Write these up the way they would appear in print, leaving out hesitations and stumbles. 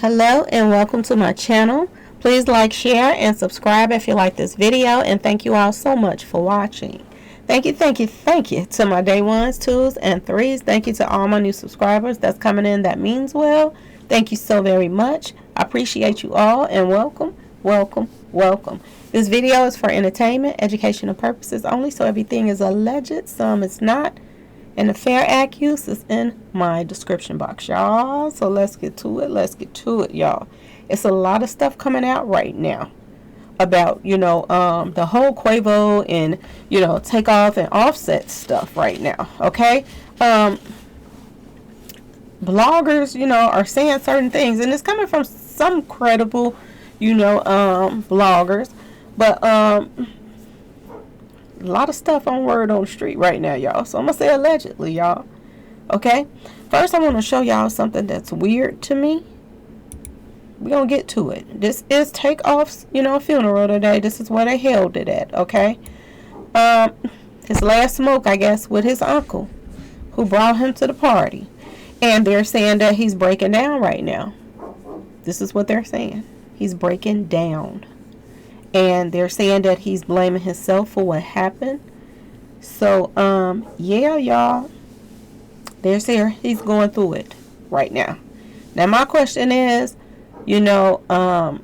Hello and welcome to my channel. Please like, share, and subscribe if you like this video, and thank you all so much for watching. Thank you to my day ones, twos, and threes. Thank you to all my new subscribers that's coming in. That means well. Thank you so very much. I appreciate you all, and welcome. This video is for entertainment, educational purposes only, so everything is alleged, some is not. And the fair act use is in my description box, y'all. So let's get to it, y'all. It's a lot of stuff coming out right now about, the whole Quavo and, Takeoff and OffSet stuff right now, okay? Bloggers, are saying certain things, and it's coming from some credible, bloggers. But, a lot of stuff on word on the street right now, y'all. So I'm going to say allegedly, y'all. Okay? First, I want to show y'all something that's weird to me. We're going to get to it. This is Takeoff's, funeral today. This is where they held it at, okay? His last smoke, I guess, with his uncle, who brought him to the party. And they're saying that he's breaking down right now. This is what they're saying. He's breaking down. And they're saying that he's blaming himself for what happened. So, yeah, y'all. They're saying he's going through it right now. Now, my question is, are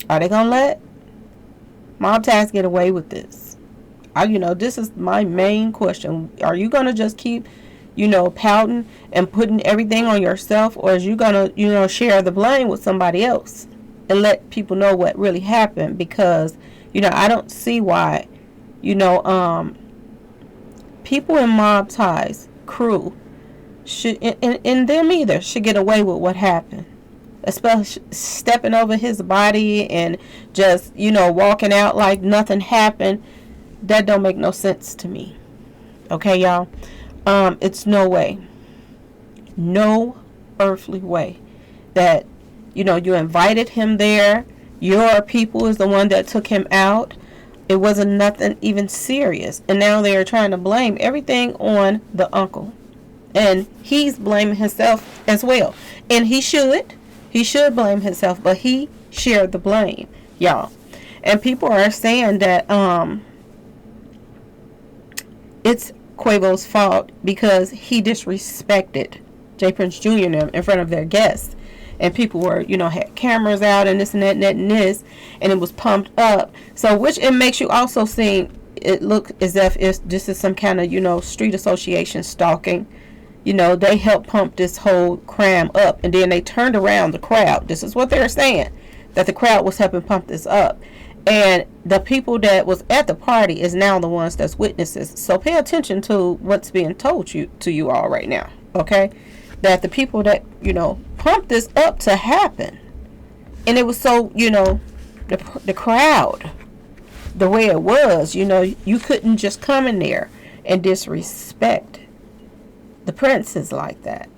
they going to let Mob Ties get away with this? This is my main question. Are you going to just keep, pouting and putting everything on yourself? Or is you going to, share the blame with somebody else? And let people know what really happened, because I don't see why people in Mob Ties crew should and them either should get away with what happened, especially stepping over his body and just walking out like nothing happened. That don't make no sense to me. Okay, y'all. It's no earthly way that you invited him there. Your people is the one that took him out. It wasn't nothing even serious. And now they are trying to blame everything on the uncle. And he's blaming himself as well. And he should. He should blame himself. But he shared the blame, y'all. And people are saying that it's Quavo's fault because he disrespected J. Prince Jr. and them in front of their guests. And people were, had cameras out and this and that and that and this. And it was pumped up. So, which it makes you also seem, it look as if this is some kind of, street association stalking. They helped pump this whole crime up. And then they turned around the crowd. This is what they're saying. That the crowd was helping pump this up. And the people that was at the party is now the ones that's witnesses. So pay attention to what's being told to you all right now. Okay? That the people that, pumped this up to happen. And it was so, the crowd, the way it was, you couldn't just come in there and disrespect the princes like that,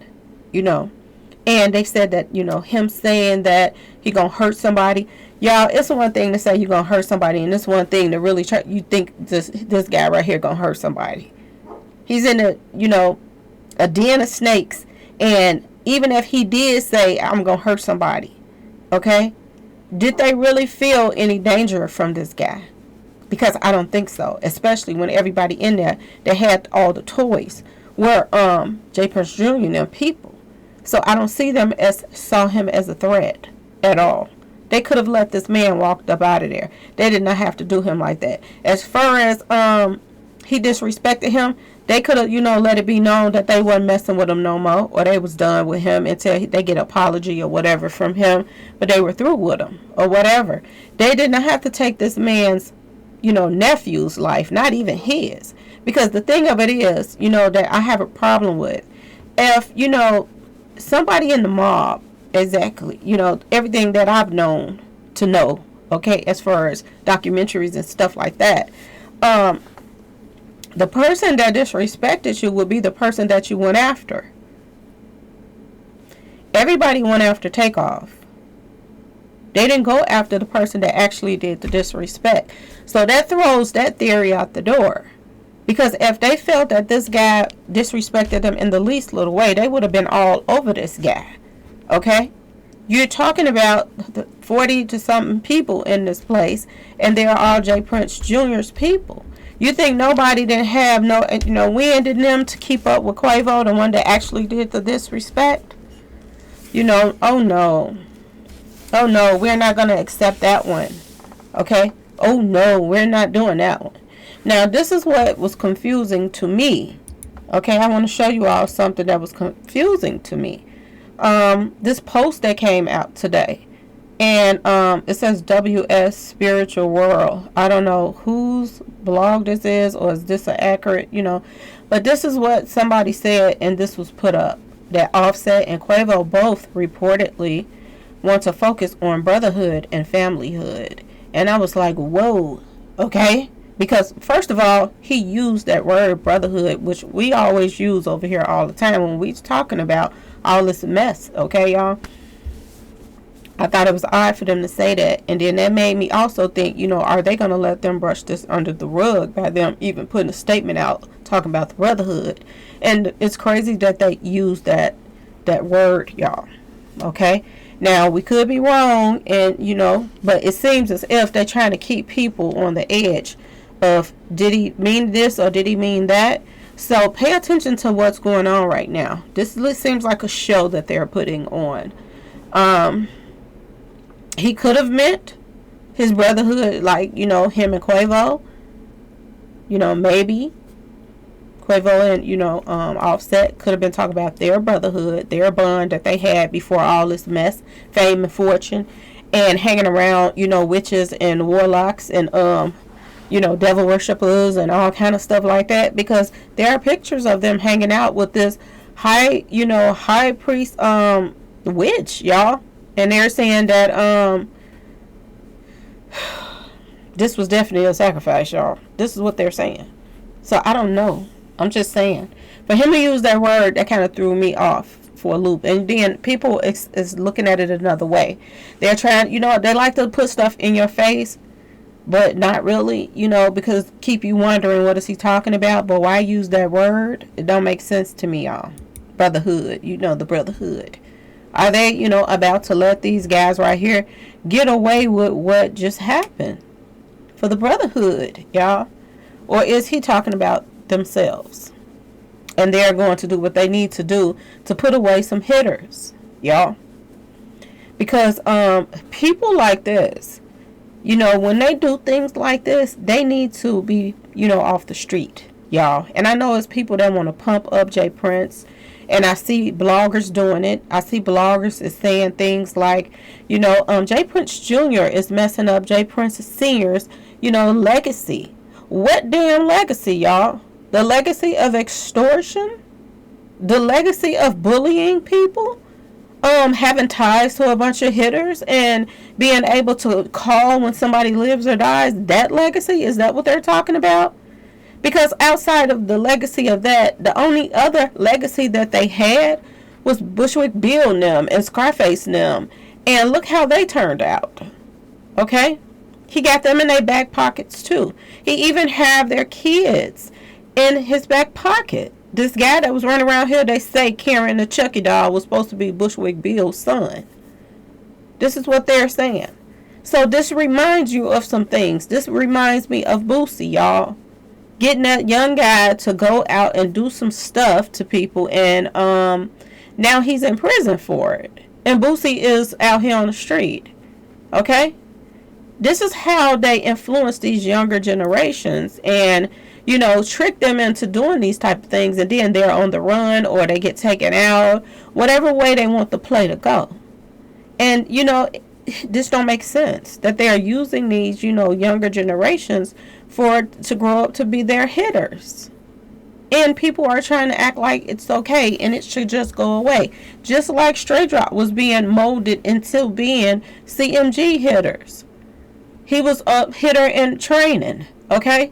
And they said that, him saying that he gonna hurt somebody. Y'all, it's one thing to say you're gonna hurt somebody, and it's one thing to really try. You think this guy right here gonna hurt somebody. He's in a den of snakes. And even if he did say, I'm going to hurt somebody, okay, did they really feel any danger from this guy? Because I don't think so, especially when everybody in there, they had all the toys, were J. Prince Jr. and them people. So I don't saw him as a threat at all. They could have let this man walk up out of there. They did not have to do him like that. As far as he disrespected him, they could have, let it be known that they wasn't messing with him no more, or they was done with him until they get an apology or whatever from him, but they were through with him or whatever. They did not have to take this man's, nephew's life, not even his. Because the thing of it is, that I have a problem with. If, somebody in the mob, exactly, everything that I've known to know, okay, as far as documentaries and stuff like that, the person that disrespected you would be the person that you went after. Everybody went after Takeoff. They didn't go after the person that actually did the disrespect. So that throws that theory out the door. Because if they felt that this guy disrespected them in the least little way, they would have been all over this guy. Okay? You're talking about the 40 to something people in this place, and they're all J. Prince Jr.'s people. You think nobody didn't have no wind in them to keep up with Quavo, the one that actually did the disrespect? Oh no. Oh no, we're not going to accept that one. Okay? Oh no, we're not doing that one. Now, this is what was confusing to me. Okay, I want to show you all something that was confusing to me. This post that came out today, and it says WS Spiritual World. I don't know whose blog this is, or is this an accurate, but this is what somebody said, and this was put up, that OffSet and Quavo both reportedly want to focus on brotherhood and familyhood. And I was like, whoa, okay. Because, first of all, he used that word brotherhood, which we always use over here all the time when we're talking about all this mess. Okay, y'all? I thought it was odd for them to say that. And then that made me also think, are they going to let them brush this under the rug by them even putting a statement out talking about the brotherhood? And it's crazy that they use that word, y'all. Okay? Now, we could be wrong, and, but it seems as if they're trying to keep people on the edge of, did he mean this or did he mean that? So pay attention to what's going on right now. This seems like a show that they're putting on. He could have meant his brotherhood, like, him and Quavo. Maybe Quavo and, OffSet could have been talking about their brotherhood, their bond that they had before all this mess, fame and fortune, and hanging around, witches and warlocks and, devil worshippers and all kind of stuff like that, because there are pictures of them hanging out with this high priest, witch, y'all. And they're saying that, this was definitely a sacrifice, y'all. This is what they're saying. So I don't know. I'm just saying. For him to use that word, that kind of threw me off for a loop. And then people is looking at it another way. They're trying, they like to put stuff in your face, but not really, because keep you wondering, what is he talking about? But why use that word? It don't make sense to me, y'all. Brotherhood, the brotherhood. Are they, about to let these guys right here get away with what just happened for the brotherhood, y'all? Or is he talking about themselves? And they're going to do what they need to do to put away some hitters, y'all. Because people like this, when they do things like this, they need to be, off the street, y'all. And I know it's people that want to pump up J. Prince. And I see bloggers doing it. I see bloggers is saying things like, J. Prince Jr. is messing up J. Prince Sr.'s, legacy. What damn legacy, y'all? The legacy of extortion? The legacy of bullying people? Having ties to a bunch of hitters and being able to call when somebody lives or dies? That legacy? Is that what they're talking about? Because outside of the legacy of that, the only other legacy that they had was Bushwick Bill and them and Scarface and them. And look how they turned out. Okay? He got them in their back pockets too. He even have their kids in his back pocket. This guy that was running around here, they say carrying the Chucky doll, was supposed to be Bushwick Bill's son. This is what they're saying. So this reminds you of some things. This reminds me of Boosie, y'all. Getting that young guy to go out and do some stuff to people, and now he's in prison for it. And Boosie is out here on the street. Okay? This is how they influence these younger generations and, trick them into doing these type of things, and then they're on the run or they get taken out, whatever way they want the play to go. And, this don't make sense that they are using these, younger generations to grow up to be their hitters. And people are trying to act like it's okay and it should just go away. Just like Stray Drop was being molded into being CMG hitters. He was a hitter in training, okay?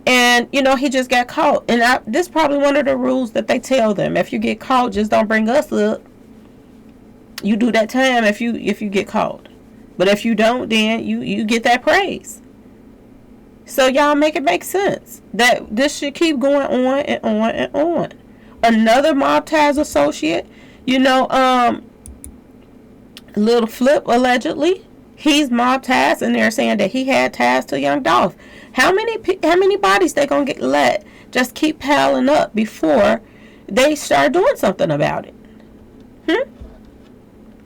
And, he just got caught. And this is probably one of the rules that they tell them. If you get caught, just don't bring us up. You do that time if you get caught. But if you don't, then you get that praise. So y'all make it make sense that this should keep going on and on and on. Another Mob Ties associate, Little Flip, allegedly, he's mob ties, and they're saying that he had ties to Young Dolph. How many bodies they gonna let just keep piling up before they start doing something about it?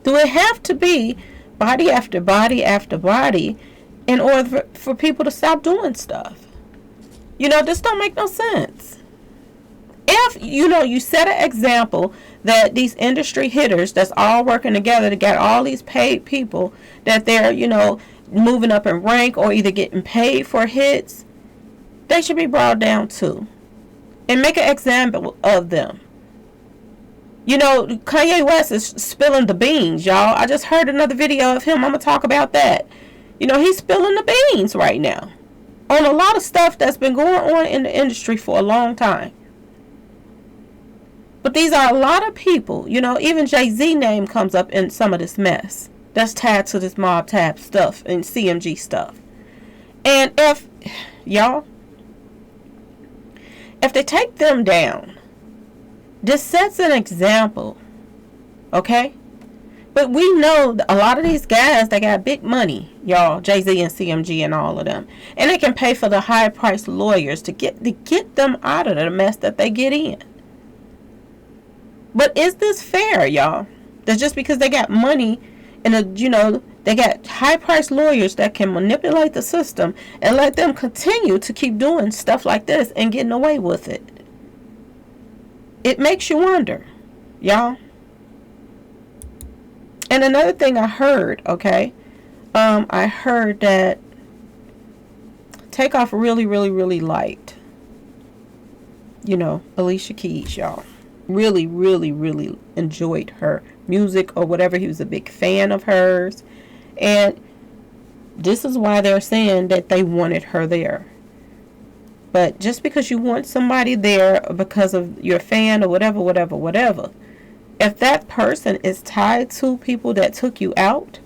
Do it have to be body after body after body in order for people to stop doing stuff? This don't make no sense. If, you set an example that these industry hitters that's all working together to get all these paid people, that they're, moving up in rank or either getting paid for hits, they should be brought down too. And make an example of them. Kanye West is spilling the beans, y'all. I just heard another video of him. I'm going to talk about that. He's spilling the beans right now on a lot of stuff that's been going on in the industry for a long time. But these are a lot of people, even Jay-Z name comes up in some of this mess that's tied to this mob tab stuff and CMG stuff. And if they take them down, this sets an example, okay? But we know a lot of these guys, they got big money, y'all, Jay-Z and CMG and all of them. And they can pay for the high-priced lawyers to get them out of the mess that they get in. But is this fair, y'all? That just because they got money and, they got high-priced lawyers that can manipulate the system and let them continue to keep doing stuff like this and getting away with it? It makes you wonder, y'all. And another thing I heard, okay, I heard that Takeoff really, really, really liked, Alicia Keys, y'all. Really, really, really enjoyed her music or whatever. He was a big fan of hers. And this is why they're saying that they wanted her there. But just because you want somebody there because of your fan or whatever, if that person is tied to people that took you out,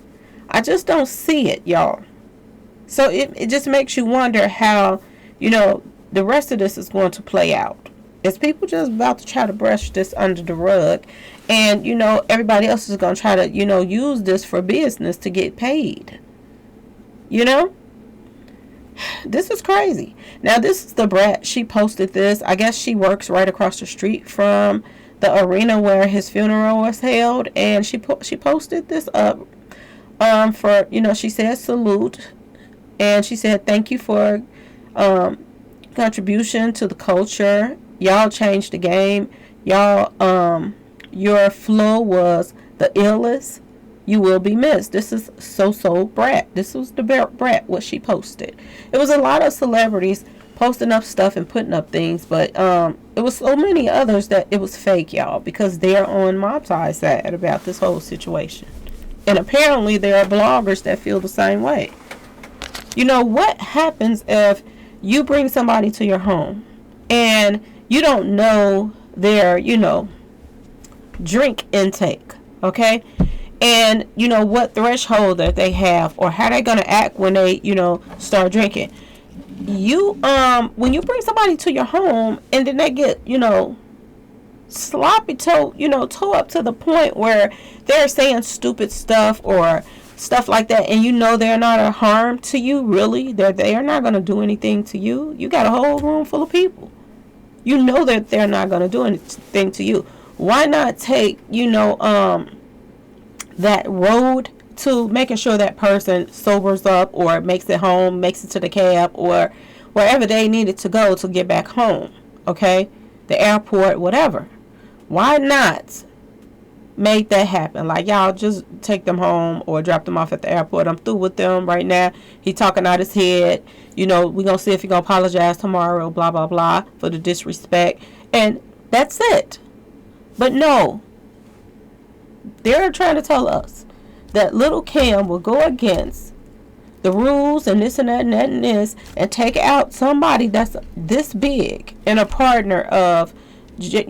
I just don't see it, y'all. So it just makes you wonder how, the rest of this is going to play out. Is people just about to try to brush this under the rug, and everybody else is going to try to use this for business to get paid? This is crazy. Now this is the Brat. She posted this. I guess she works right across the street from the arena where his funeral was held, and she posted this up for she said salute, and she said thank you for contribution to the culture. Y'all changed the game. Y'all, your flow was the illest. You will be missed. This is so Brat. This was the Brat, what she posted. It was a lot of celebrities posting up stuff and putting up things, but it was so many others that it was fake, y'all, because they're on Mob Tie's side about this whole situation. And apparently there are bloggers that feel the same way. What happens if you bring somebody to your home and you don't know their, drink intake, okay? And, what threshold that they have or how they're going to act when they, start drinking. When you bring somebody to your home and then they get, sloppy toe up to the point where they're saying stupid stuff or stuff like that, and they're not a harm to you, really, they are not going to do anything to you. You got a whole room full of people. That they're not going to do anything to you. Why not take, that road to making sure that person sobers up or makes it home, makes it to the cab or wherever they needed to go to get back home, okay? The airport, whatever. Why not make that happen? Like, y'all just take them home or drop them off at the airport. I'm through with them right now. He talking out his head. We're going to see if he going to apologize tomorrow, blah, blah, blah, for the disrespect. And that's it. But no. They're trying to tell us that Little Kim will go against the rules and this and that and that and this and take out somebody that's this big and a partner of, Jay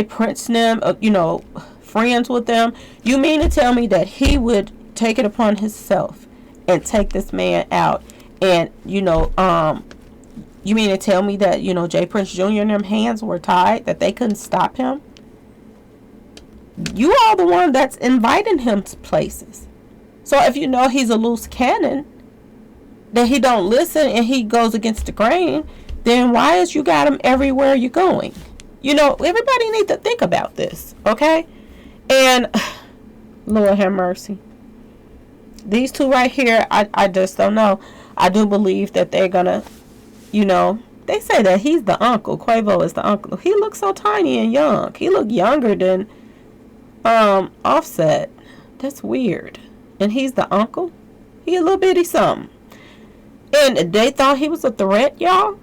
Prince and them, friends with them. You mean to tell me that he would take it upon himself and take this man out? And, you mean to tell me that, Jay Prince Jr. and them hands were tied, that they couldn't stop him? You are the one that's inviting him to places. So if you know he's a loose cannon, that he don't listen and he goes against the grain, then why is you got him everywhere you're going? Everybody need to think about this, okay? And Lord have mercy. These two right here, I just don't know. I do believe that they're gonna, they say that he's the uncle. Quavo is the uncle. He looks so tiny and young. He look younger than OffSet. That's weird. And he's the uncle? He a little bitty something. And they thought he was a threat, y'all?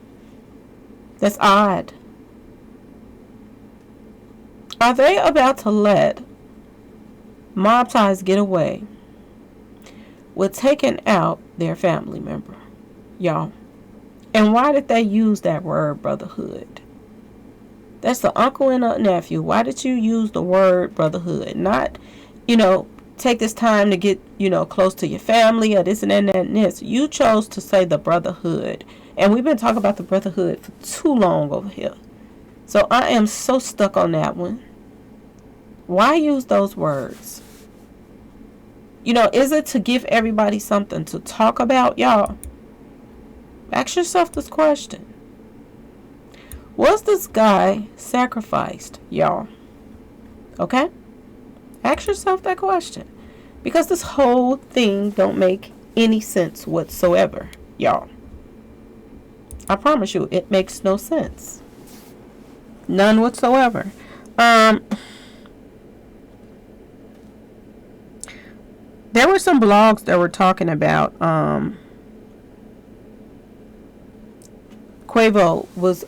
That's odd. Are they about to let mob ties get away with taking out their family member, y'all? And why did they use that word, brotherhood? That's the uncle and a nephew. Why did you use the word brotherhood? Not, take this time to get, close to your family or this and that and this. You chose to say the brotherhood. And we've been talking about the brotherhood for too long over here. So I am so stuck on that one. Why use those words? Is it to give everybody something to talk about, y'all? Ask yourself this question. Was this guy sacrificed, y'all? Okay? Ask yourself that question. Because this whole thing don't make any sense whatsoever, y'all. I promise you, it makes no sense. None whatsoever. There were some blogs that were talking about Quavo was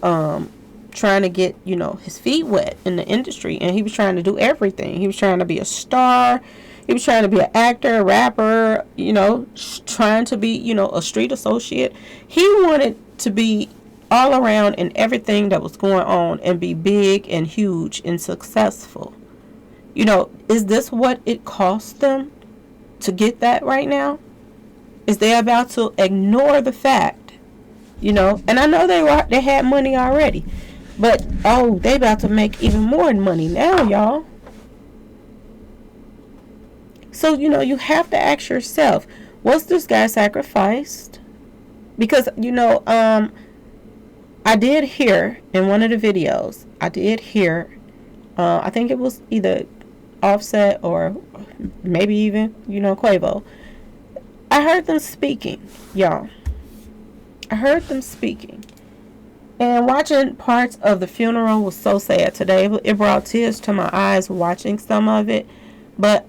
trying to get, his feet wet in the industry, and he was trying to do everything. He was trying to be a star. He was trying to be an actor, a rapper, trying to be, a street associate. He wanted to be all around in everything that was going on and be big and huge and successful. Is this what it cost them to get that right now? Is they about to ignore the fact, and I know they had money already, but they about to make even more money now, y'all. So you have to ask yourself, was this guy sacrificed? Because I did hear in one of the videos, I think it was either OffSet or maybe even Quavo. I heard them speaking, y'all. I heard them speaking. And watching parts of the funeral was so sad today. It brought tears to my eyes watching some of it. But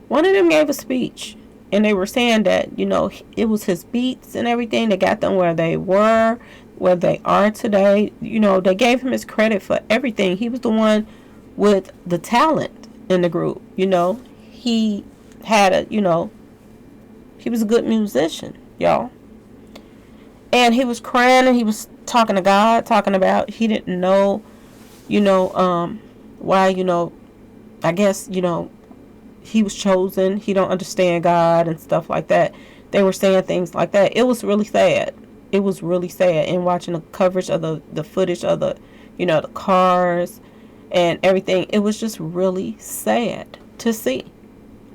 one of them gave a speech. And they were saying that, it was his beats and everything that got them where they were, where they are today. They gave him his credit for everything. He was the one with the talent in the group. He had he was a good musician, y'all. And he was crying and he was talking to God, talking about he didn't know, why, I guess, he was chosen. He don't understand God and stuff like that. They were saying things like that. It was really sad. It was really sad. And watching the coverage of the footage of the, the cars and everything, it was just really sad to see.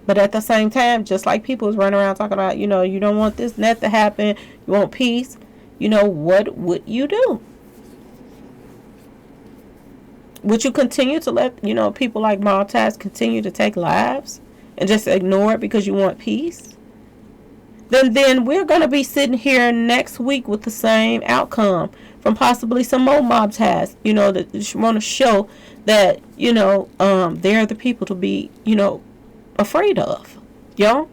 But at the same time, just like people was running around talking about, you don't want this and that to happen. You want peace. What would you do? Would you continue to let, people like mob ties continue to take lives and just ignore it because you want peace? Then we're going to be sitting here next week with the same outcome from possibly some more mob ties, that want to show that, they're the people to be, afraid of. Y'all?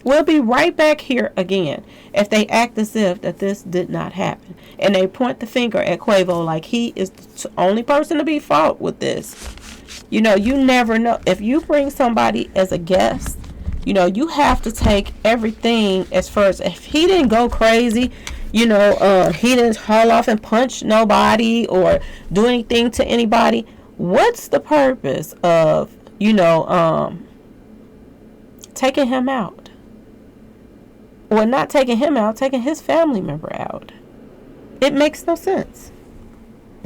We'll be right back here again if they act as if that this did not happen. And they point the finger at Quavo like he is the only person to be fault with this. You never know. If you bring somebody as a guest, you have to take everything as first. If he didn't go crazy, he didn't haul off and punch nobody or do anything to anybody, what's the purpose of, taking him out? Or not taking him out, taking his family member out. It makes no sense.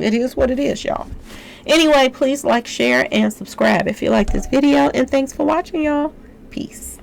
It is what it is, y'all. Anyway, please like, share, and subscribe if you like this video. And thanks for watching, y'all. Peace.